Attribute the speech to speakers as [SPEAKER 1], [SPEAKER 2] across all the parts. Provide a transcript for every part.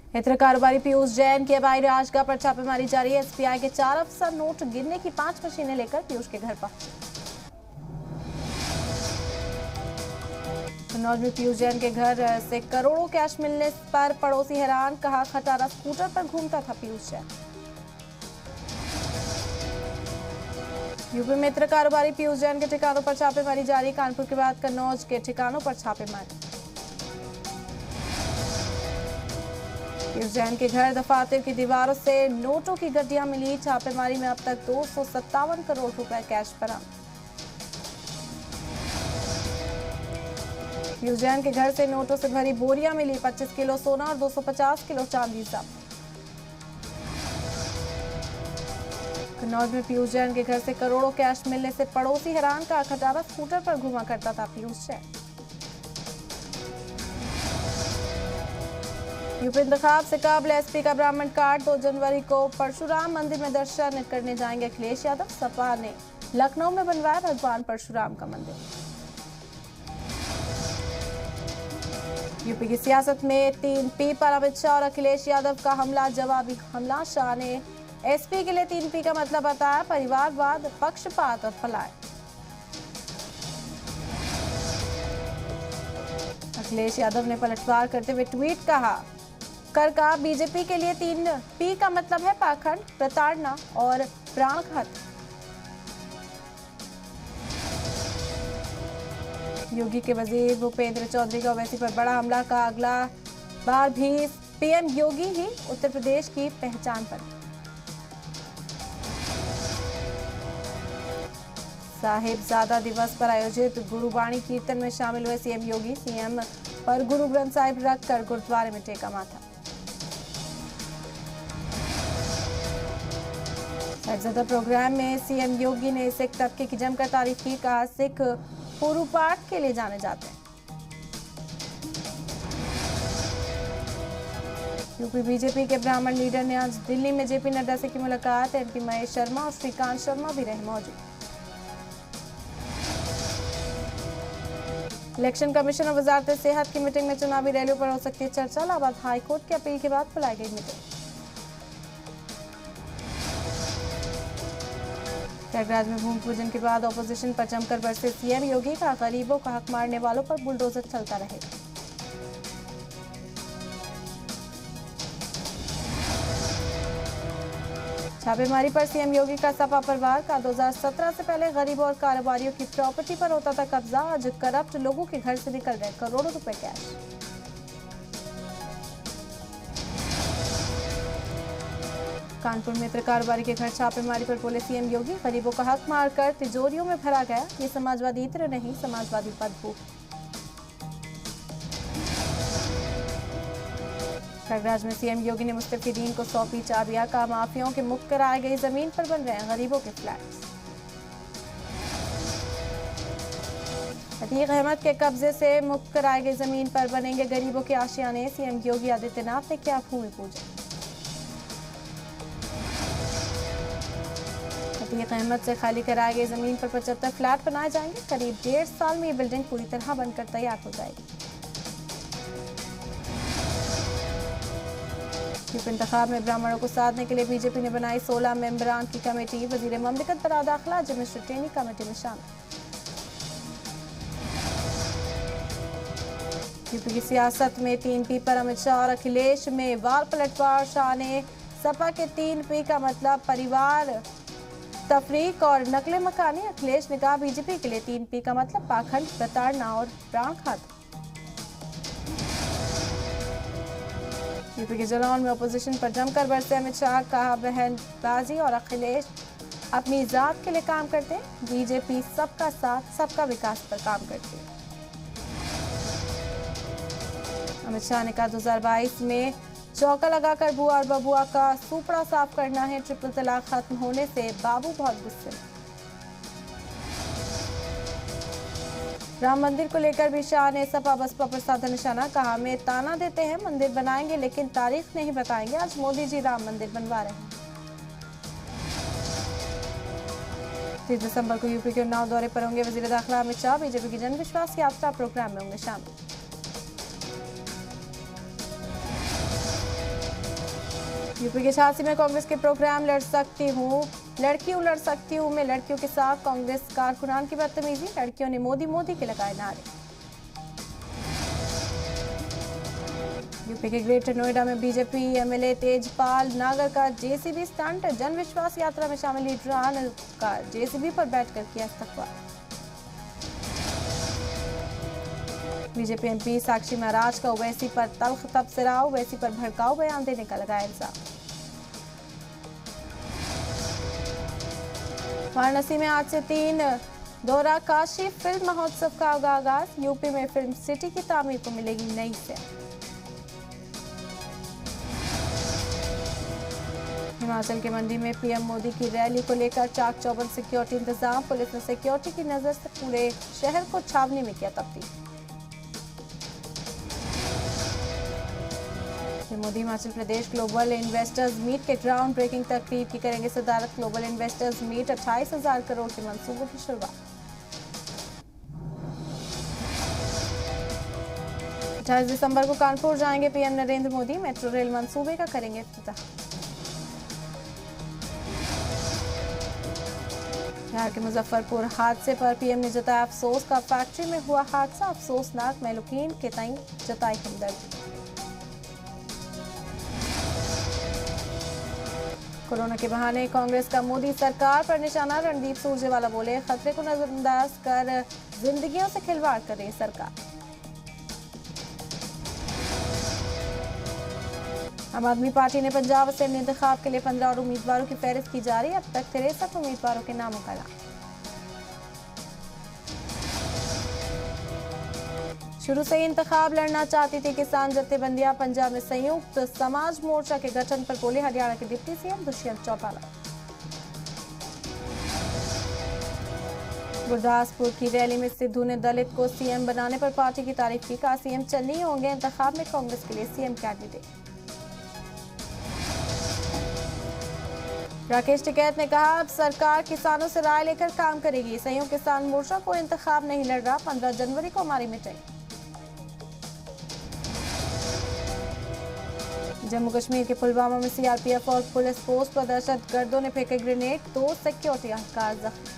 [SPEAKER 1] इत्र कारोबारी पीयूष जैन के हवाई राजगाह पर छापेमारी जारी है। एसबीआई के 4 अफसर नोट गिनने की 5 मशीनें लेकर पीयूष के घर पहुंचे। कन्नौज में पीयूष जैन के घर से करोड़ों कैश मिलने पर पड़ोसी हैरान, कहा खटारा स्कूटर पर घूमता था पीयूष जैन। यूपी में इत्र कारोबारी पीयूष जैन के ठिकानों पर छापेमारी जारी। कानपुर के बाद कन्नौज के ठिकानों पर छापेमारी। पीयूष जैन के घर दफातर की दीवारों से नोटों की गड्डियां मिली। छापेमारी में अब तक 257 करोड़ रुपए कैश बरामद। पीयूष जैन के घर से नोटों से भरी बोरियां मिली। 25 किलो सोना और 250 किलो चांदी जब्त। कन्नौज में पीयूष जैन के घर से करोड़ों कैश मिलने से पड़ोसी हैरान, का खटारा स्कूटर पर घुमा करता था पीयूष जैन। यूपी इंतखाब से काबिल एसपी का ब्राह्मण कार्ड। 2 जनवरी को परशुराम मंदिर में दर्शन करने जाएंगे अखिलेश यादव। सपा ने लखनऊ में बनवाया भगवान परशुराम का मंदिर। यूपी की सियासत में 3P पर अमित शाह और अखिलेश यादव का हमला, जवाबी हमला। शाह ने एसपी के लिए 3P का मतलब बताया, परिवारवाद, पक्षपात और फलाए। अखिलेश यादव ने पलटवार करते हुए ट्वीट कर कहा, बीजेपी के लिए 3P का मतलब है पाखंड, प्रताड़ना और प्राणघात। योगी के वजीर भूपेंद्र चौधरी का ओवैसी पर बड़ा हमला, का अगला बार भी पीएम योगी ही उत्तर प्रदेश की पहचान पर। साहिबजादा दिवस पर आयोजित गुरुबाणी कीर्तन में शामिल हुए सीएम योगी। सीएम पर गुरु ग्रंथ साहिब रखकर गुरुद्वारे में टेका माथा। साहिबजादा प्रोग्राम में सीएम योगी ने सिख तबके की जमकर तारीफ की। कहा, सिख पूर्व पाठ के लिए जाने जाते हैं। यूपी बीजेपी के ब्राह्मण लीडर ने आज दिल्ली में जेपी नड्डा से की मुलाकात। एमपी महेश शर्मा और श्रीकांत शर्मा भी रहे मौजूद। इलेक्शन कमीशन और वजारत सेहत की मीटिंग में चुनावी रैलियों पर हो सकती है चर्चा। इलाहाबाद हाईकोर्ट की अपील के बाद बुलाई गई मीटिंग। प्रयागराज में भूमि पूजन के बाद ऑपोजिशन पर जमकर बरसे सीएम योगी। का गरीबों का हक मारने वालों पर बुलडोजर चलता रहेगा। छापेमारी पर सीएम योगी का सपा परिवार का 2017 से पहले गरीबों और कारोबारियों की प्रॉपर्टी पर होता था कब्जा। आज करप्ट लोगों के घर से निकल रहे करोड़ों रुपए कैश। कानपुर में इत्र कारोबारी के घर छापेमारी पर बोले सीएम योगी, गरीबों का हक मारकर तिजोरियों में भरा गया। ये समाजवादी इत्र नहीं, समाजवादी बदबू। प्रयागराज में सीएम योगी ने मुस्तफीदीन को सौंपी चाबियां। का माफियाओं के मुक्त कराई गई जमीन पर बन रहे हैं गरीबों के फ्लैट्स। अतीक अहमद के कब्जे से मुक्त कराई गई जमीन पर बनेंगे गरीबों के आशियाने। सीएम योगी आदित्यनाथ ने किया भूमि पूजन। अतीक अहमद से खाली कराई गई जमीन पर 75 फ्लैट बनाए जाएंगे। करीब 1.5 साल में ये बिल्डिंग पूरी तरह बनकर तैयार हो जाएगी। यूपी इंतखाब में ब्राह्मणों को साधने के लिए बीजेपी ने बनाई 16 मेंबरान की कमेटी। वजीर ममलिकत बरा दाखिला मिस्टर टेनी कमेटी में शामिल। यूपी की सियासत में 3P पर अमित शाह और अखिलेश में वार पलटवार। शाह ने सपा के 3P का मतलब परिवार, तफरीक और नकले मकानी। अखिलेश ने कहा, बीजेपी के लिए 3P का मतलब पाखंड, प्रताड़ना और प्राणघात। यूपी के जलौन में अपोजिशन पर जमकर बरसे अमित शाह। कहा, बहनबाजी और अखिलेश अपनी जात के लिए काम करते हैं। बीजेपी सबका साथ, सबका विकास पर काम करती है। अमित शाह ने कहा, 2022 में चौका लगाकर बुआ और बबुआ का सुपड़ा साफ करना है। ट्रिपल तलाक खत्म होने से बाबू बहुत गुस्से में। राम मंदिर को लेकर भी शाह ने सपा बसपा पर साधा निशाना। कहा, हमें ताना देते हैं मंदिर बनाएंगे लेकिन तारीख नहीं बताएंगे। आज मोदी जी राम मंदिर बनवा रहे हैं। 30 दिसंबर को यूपी के उन्नाव दौरे पर होंगे वजीर दाखिला अमित शाह। बीजेपी की जन विश्वास यात्रा प्रोग्राम में होंगे शामिल। यूपी के झांसी में कांग्रेस के प्रोग्राम लड़ सकती हूँ मैं लड़कियों के साथ कांग्रेस कारकुनान की बदतमीजी, लड़कियों ने मोदी मोदी के लगाए नारे। यूपी के ग्रेटर नोएडा में बीजेपी एमएलए तेजपाल नागर का जेसीबी स्टंट, जन विश्वास यात्रा में शामिल लीडरान का जेसीबी पर बैठकर किया इस्तकबाल। बीजेपी एमपी साक्षी महाराज का ओवैसी पर तल्ख तबसरा, ओवैसी पर भड़काऊ बयान देने का लगाया इल्जाम। वाराणसी में आज से 3 दौरा काशी फिल्म महोत्सव का होगा आगाज, यूपी में फिल्म सिटी की तामीर को मिलेगी नई सेहत। हिमाचल के मंडी में पीएम मोदी की रैली को लेकर चाक चौबंद सिक्योरिटी इंतजाम, पुलिस ने सिक्योरिटी की नजर से पूरे शहर को छावनी में किया तब्दील। Modi Himachal Pradesh global investors meet के ग्राउंड ब्रेकिंग तकरीब की करेंगे सदारत। ग्लोबल इन्वेस्टर्स मीट 28,000 करोड़ के मंसूबों की शुरुआत। 28 दिसंबर को कानपुर जाएंगे PM Narendra Modi, metro rail मंसूबे का करेंगे इफ्तिताह। बिहार के मुजफ्फरपुर हादसे पर पीएम ने जताया अफसोस का, फैक्ट्री में हुआ हादसा अफसोसनाक, महलूकीन के तई जताई हमदर्दी। कोरोना के बहाने कांग्रेस का मोदी सरकार पर निशाना, रणदीप सुरजेवाला बोले खतरे को नजरअंदाज कर जिंदगियों से खिलवाड़ कर रही सरकार। आम आदमी पार्टी ने पंजाब असेंबली इंतखाब के लिए 15 और उम्मीदवारों की फहरिस्त की जारी, अब तक 63 उम्मीदवारों के नामों का ऐलान। शुरू से ही इंतखाब लड़ना चाहती थी किसान जत्थेबंदियां, पंजाब में संयुक्त समाज मोर्चा के गठन पर बोले हरियाणा के डिप्टी सीएम दुष्यंत चौटाला। गुरदासपुर की रैली में सिद्धू ने दलित को सीएम बनाने पर पार्टी की तारीफ की, कहा सीएम चन्नी होंगे इंतखाब में कांग्रेस के लिए सीएम कैंडिडेट। राकेश टिकैत ने कहा अब सरकार किसानों से राय लेकर काम करेगी, संयुक्त किसान मोर्चा को इंतखाब नहीं लड़ रहा, 15 जनवरी को हमारी मीटिंग। जम्मू कश्मीर के पुलवामा में सीआरपीएफ और पुलिस पोस्ट पर दहशतगर्दों ने फेंके ग्रेनेड, 2 सिक्योरिटी एहलकार जख्मी।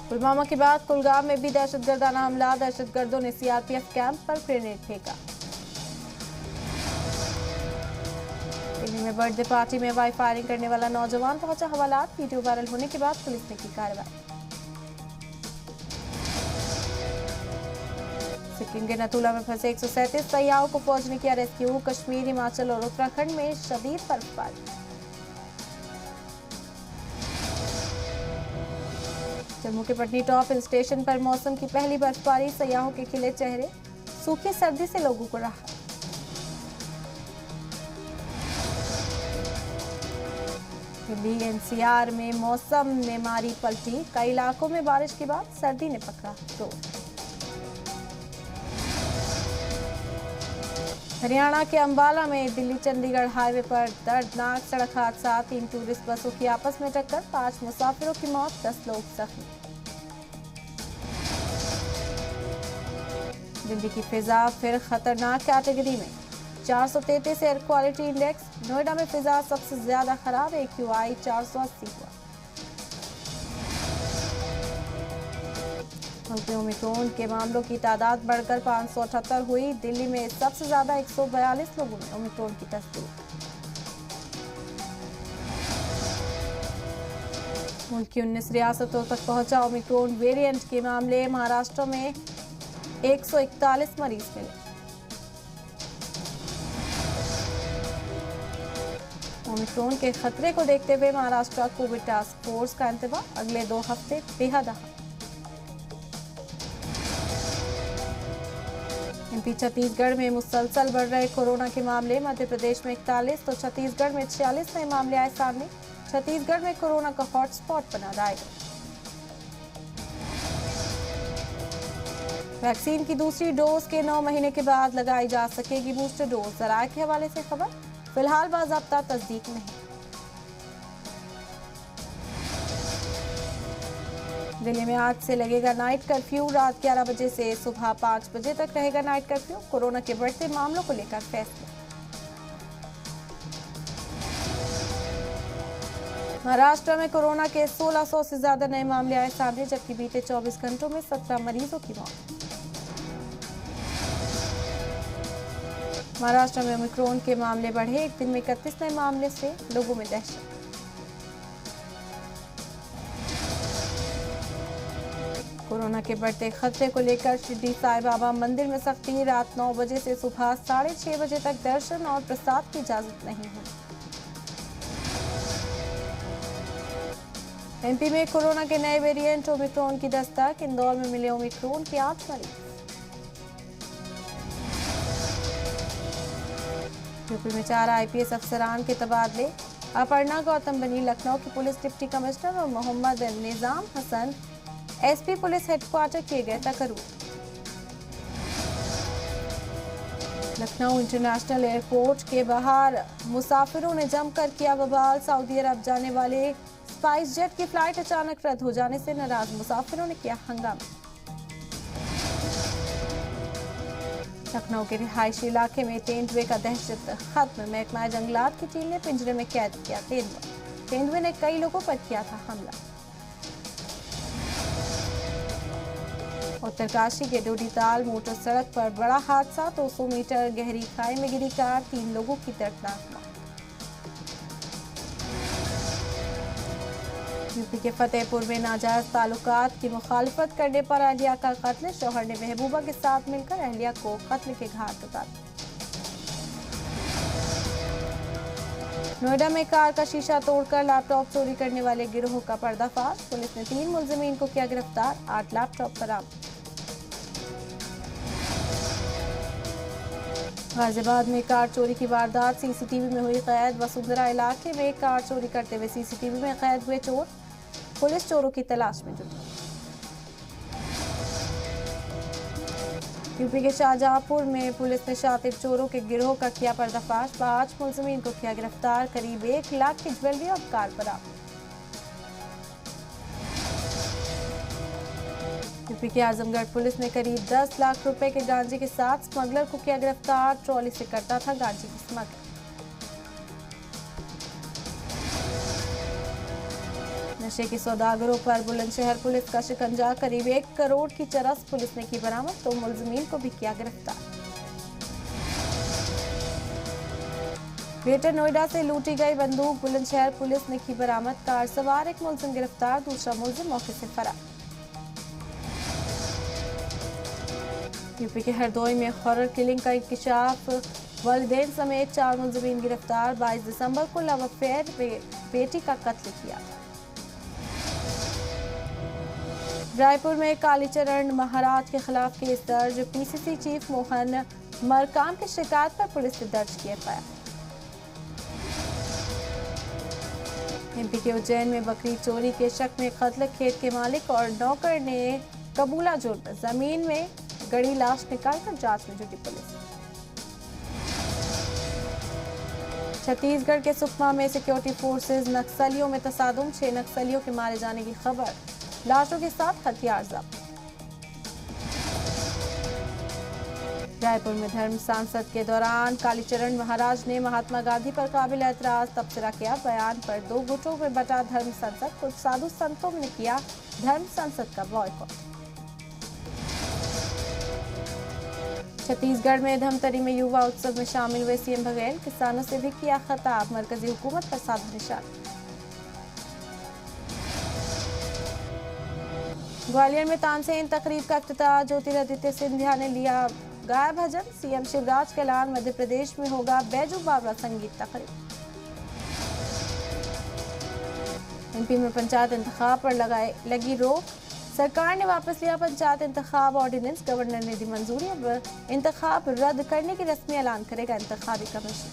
[SPEAKER 1] पुलवामा के बाद कुलगाम में भी दहशतगर्दाना हमला, दहशतगर्दों ने सीआरपीएफ कैंप पर ग्रेनेड फेंका। दिल्ली में बर्थडे पार्टी में वाई फायरिंग करने वाला नौजवान पहुंचा हवालात, वीडियो वायरल होने के बाद पुलिस ने की कार्रवाई। सिक्किम के नथुला में फंसे 137 सैयाहों को फौज ने किया रेस्क्यू, कश्मीर, हिमाचल और उत्तराखंड में शदीद बर्फबारी। जम्मू के पटनी टॉप हिल स्टेशन पर मौसम की पहली बर्फबारी, सैयाहों के खिले चेहरे, सूखी सर्दी से लोगों को राहत। दिल्ली एनसीआर में मौसम ने मारी पलटी, कई इलाकों में बारिश के बाद सर्दी ने पकड़ा जोर। हरियाणा के अंबाला में दिल्ली चंडीगढ़ हाईवे पर दर्दनाक सड़क हादसा, 3 टूरिस्ट बसों की आपस में टक्कर, 5 मुसाफिरों की मौत, 10 लोग जख्मी। दिल्ली की फिजा फिर खतरनाक कैटेगरी में, 433 एयर क्वालिटी इंडेक्स, नोएडा में फिजा सबसे ज्यादा खराब, AQI 480 हुआ। मुल्क में ओमिक्रॉन के मामलों की तादाद बढ़कर 578 हुई, दिल्ली में सबसे ज्यादा 142 लोगों में ओमिक्रॉन की तस्दीक। मुल्क की 19 रियासतों तक पहुंचा ओमिक्रॉन वेरिएंट के मामले, महाराष्ट्र में 141 मरीज मिले। ओमिक्रॉन के खतरे को देखते हुए महाराष्ट्र कोविड टास्क फोर्स का इंतबाह, अगले 2 हफ्ते बेहद अहम। एमपी छत्तीसगढ़ में मुसलसल बढ़ रहे कोरोना के मामले, मध्य प्रदेश में 41 तो छत्तीसगढ़ में 46 नए मामले आए सामने, छत्तीसगढ़ में कोरोना का हॉटस्पॉट बना रायगढ़। वैक्सीन की दूसरी डोज के 9 महीने के बाद लगाई जा सकेगी बूस्टर डोज, जराये के हवाले से खबर, फिलहाल बाज़ाब्ता तस्दीक नहीं। दिल्ली में आज से लगेगा नाइट कर्फ्यू। रात 11 बजे से सुबह 5 बजे तक रहेगा नाइट कर्फ्यू। कोरोना के बढ़ते मामलों को लेकर फैसले। महाराष्ट्र में कोरोना के 1600 से ज्यादा नए मामले आए सामने, जबकि बीते 24 घंटों में 17 मरीजों की मौत। महाराष्ट्र में ओमिक्रॉन के मामले बढ़े, एक दिन में 31 नए मामले से लोगों में दहशत। कोरोना के बढ़ते खतरे को लेकर शिरडी साईं बाबा मंदिर में सख्ती। रात 9 बजे से सुबह 6:30 बजे तक दर्शन और प्रसाद की इजाजत नहीं है। एमपी में कोरोना के नए वेरिएंट ओमिक्रॉन की दस्तक। इंदौर में मिले ओमिक्रॉन के 8 मरीज। यूपी में 4 आईपीएस अफसरान के तबादले। अपर्णा गौतम बनी लखनऊ की पुलिस डिप्टी कमिश्नर और मोहम्मद निजाम हसन एसपी पुलिस हेडक्वार्टर किए गए तकरूर। लखनऊ इंटरनेशनल एयरपोर्ट के बाहर मुसाफिरों ने जमकर किया बवाल। सऊदी अरब जाने वाले स्पाइस जेट की फ्लाइट अचानक रद्द हो जाने से नाराज मुसाफिरों ने किया हंगामा। लखनऊ के रिहायशी इलाके में तेंदुए का दहशत खत्म। महकमा जंगलात की टीम ने पिंजरे में कैद किया तेंदुआ। तेंदुए ने कई लोगों पर किया था हमला। उत्तरकाशी के डोडीताल मोटर सड़क पर बड़ा हादसा। 200 मीटर गहरी खाई में गिरी कार, 3 लोगों की दर्दनाक मौत। यूपी के फतेहपुर में नाजायज ताल्लुकात की मुखालिफत करने पर अहलिया का कत्ल। शौहर ने महबूबा के साथ मिलकर अहलिया को कत्ल के घाट उतारा। नोएडा में कार का शीशा तोड़कर लैपटॉप चोरी करने वाले गिरोह का पर्दाफाश। पुलिस ने 3 मुलजिमीन को किया गिरफ्तार, 8 लैपटॉप बरामद। गाजियाबाद में कार चोरी की वारदात सीसीटीवी में हुई कैद। वसुंधरा इलाके में कार चोरी करते हुए सीसीटीवी में कैद हुए चोर। पुलिस चोरों की तलाश में जुटी। यूपी के शाहजहांपुर में पुलिस ने शातिर चोरों के गिरोह का किया पर्दाफाश। 5 मुलजिमीन को किया गिरफ्तार। करीब 1 लाख की ज्वेलरी और कार बरामद। यूपी के आजमगढ़ पुलिस ने करीब 10 लाख रुपए के गांजे के साथ स्मगलर को किया गिरफ्तार। ट्रॉली से करता था गांजे की स्मगलिंग। नशे के सौदागरों पर बुलंदशहर पुलिस का शिकंजा। करीब 1 करोड़ की चरस पुलिस ने की बरामद। 2 मुलजिमीन को भी किया गिरफ्तार। ग्रेटर नोएडा से लूटी गई बंदूक बुलंदशहर पुलिस ने की बरामद। कार सवार 1 मुलजिम गिरफ्तार, दूसरा मुलजिम मौके से फरार। यूपी के हरदोई में हॉरर किलिंग का इंकशाफ। वालिदैन समेत 4 मुलजिमीन गिरफ्तार। 22 दिसंबर को लव अफेयर में बेटी का कत्ल किया। रायपुर में कालीचरण महाराज के खिलाफ केस दर्ज। पीसीसी चीफ मोहन मरकाम की शिकायत पर पुलिस ने दर्ज किया एफआईआर। एमपी के उज्जैन में बकरी चोरी के शक में कत्ल। खेत के मालिक और नौकर ने कबूला जुर्म। जमीन में गड़ी लाश निकालकर जांच में जुटी पुलिस। छत्तीसगढ़ के सुकमा में सिक्योरिटी फोर्सेज नक्सलियों में तसादुम। 6 नक्सलियों के मारे जाने की खबर। लाशों के साथ हथियार जब्त। रायपुर में धर्म सांसद के दौरान कालीचरण महाराज ने महात्मा गांधी पर काबिल एतराज तबसरा किया। बयान पर 2 गुटों में बटा धर्म संसद। कुछ साधु संतों ने किया धर्म संसद का बॉयकॉट। छत्तीसगढ़ में धमतरी में युवा उत्सव में शामिल हुए सीएम बघेल। किसानों से भी किया खिताब। मरकजी हुकूमत पर साधा निशाना। ग्वालियर में तानसेन तकरीब का इफ्तिताह। ज्योतिरादित्य सिंधिया ने लिया गाया भजन। सीएम शिवराज के ऐलान। मध्य प्रदेश में होगा बैजू बावरा संगीत तकरीब। एमपी में पंचायत इंतखाब पर लगी रोक। सरकार ने वापस लिया पंचायत इंतखाब ऑर्डिनेंस। गवर्नर ने दी मंजूरी। अब इंतखाब रद्द करने की रस्मी ऐलान करेगा इंतखाबी कमीशन।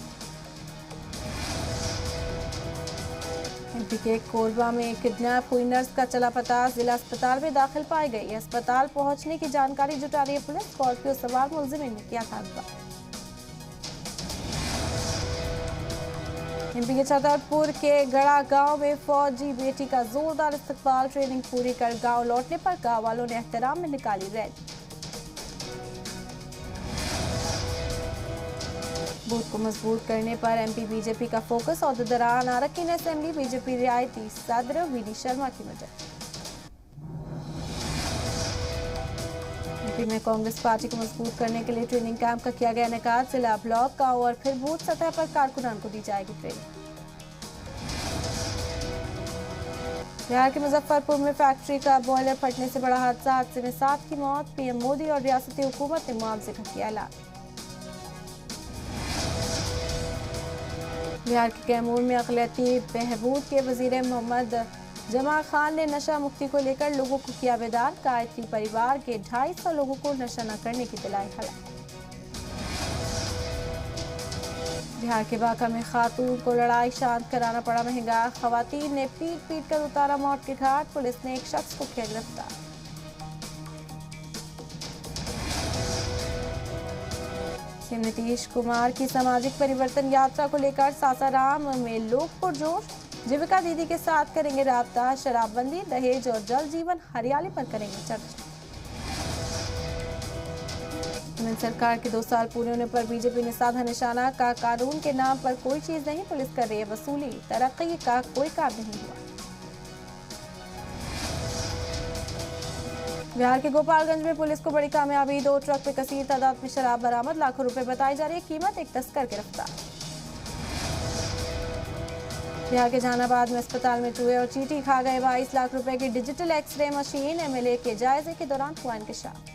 [SPEAKER 1] एमपी के कोरबा में किडनैप हुई नर्स का चला पता। जिला अस्पताल में दाखिल पाई गई। अस्पताल पहुंचने की जानकारी जुटा रही है पुलिस। स्कॉर्पियो सवार मुलजिम ने किया था अगवा। एमपी के छतरपुर के गड़ा गांव में फौजी बेटी का जोरदार इस्तकबाल। ट्रेनिंग पूरी कर गांव लौटने पर गांव वालों ने एहतराम में निकाली रैली। बूथ को मजबूत करने पर एमपी बीजेपी का फोकस। और दौरान अरकान असेंबली बीजेपी रियायती सदर वीडी शर्मा की मदद। एमपी में कांग्रेस पार्टी को मजबूत करने के लिए ट्रेनिंग कैंप का किया गया इनेकाद। जिला ब्लॉक का और फिर बूथ सतह पर कारकुनान को दी जाएगी ट्रेनिंग। बिहार के मुजफ्फरपुर में फैक्ट्री का बॉयलर फटने से बड़ा हादसा। हादसे में 7 की मौत। पीएम मोदी और रियासती हुकूमत ने मुआवजे का किया ऐलान। बिहार के कैमूर में अक़लियती बहबूद के वजीर मोहम्मद जमा खान ने नशा मुक्ति को लेकर लोगों को किया बेदार। गायत्री परिवार के 250 लोगों को नशा न करने की दिलाई हलाल। बिहार के बांका में खातून को लड़ाई शांत कराना पड़ा महंगा। खवातीन ने पीट पीट कर उतारा मौत के घाट। पुलिस ने एक शख्स को किया गिरफ्तार। सीएम नीतीश कुमार की सामाजिक परिवर्तन यात्रा को लेकर सासाराम में लोग पुरजोश। जीविका दीदी के साथ करेंगे राब्ता। शराबबंदी, दहेज और जल जीवन हरियाली पर करेंगे चर्चा। सरकार के 2 साल पूरे होने पर बीजेपी ने साधा निशाना। का कानून के नाम पर कोई चीज नहीं, पुलिस कर रही है वसूली। तरक्की का कोई काम नहीं हुआ। बिहार के गोपालगंज में पुलिस को बड़ी कामयाबी। 2 ट्रक पे कसीर तादाद में शराब बरामद। लाखों रुपए बताई जा रही है कीमत। एक तस्कर गिरफ्तार। बिहार के जहानाबाद में अस्पताल में चूहे और चींटी खा गए 22 लाख रुपए की डिजिटल एक्सरे मशीन। एमएलए के जायजे के दौरान हुआ इंकशाफ।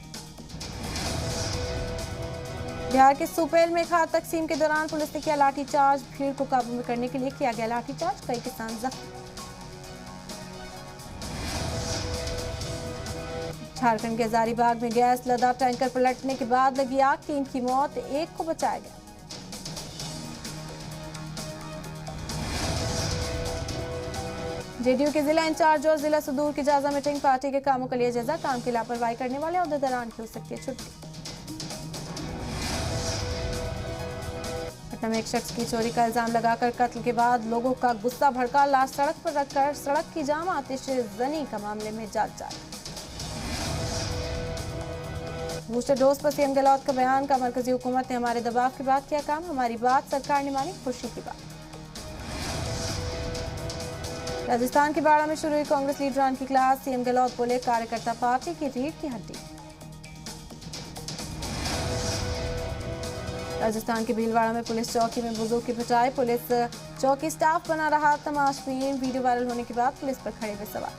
[SPEAKER 1] बिहार के सुपेल में खाद तकसीम के दौरान पुलिस ने किया लाठीचार्ज। भीड़ को काबू में करने के लिए किया गया लाठीचार्ज। कई किसान जख्मी। झारखंड के हजारीबाग में गैस लदा टैंकर पलटने के बाद लगी आग। 3 की मौत, 1 को बचाया गया। जेडीयू के जिला इंचार्ज और जिला सुदूर की जायजा मीटिंग। पार्टी के कामों का लिया जायजा। काम की लापरवाही करने वाले अहदेदारान की हो सकती है छुट्टी। पटना में एक शख्स की चोरी का इल्जाम लगाकर कत्ल के बाद लोगों का गुस्सा भड़का। लाश सड़क पर रखकर सड़क की जाम। आतिशजनी का मामले में जांच जारी। बूस्टर डोज पर सीएम गहलोत का बयान। का मरकजी हुकूमत ने हमारे दबाव के बाद किया काम। हमारी बात सरकार ने मानी, खुशी की बात। राजस्थान के बाड़ा में शुरू हुई कांग्रेस लीडरान की क्लास। सीएम गहलोत बोले, कार्यकर्ता पार्टी की रीढ़ की हड्डी। राजस्थान के भीलवाड़ा में पुलिस चौकी में बुजुर्ग की पिटाई। पुलिस चौकी स्टाफ बना रहा तमाशबीन। वीडियो वायरल होने के बाद पुलिस पर खड़े हुए सवाल।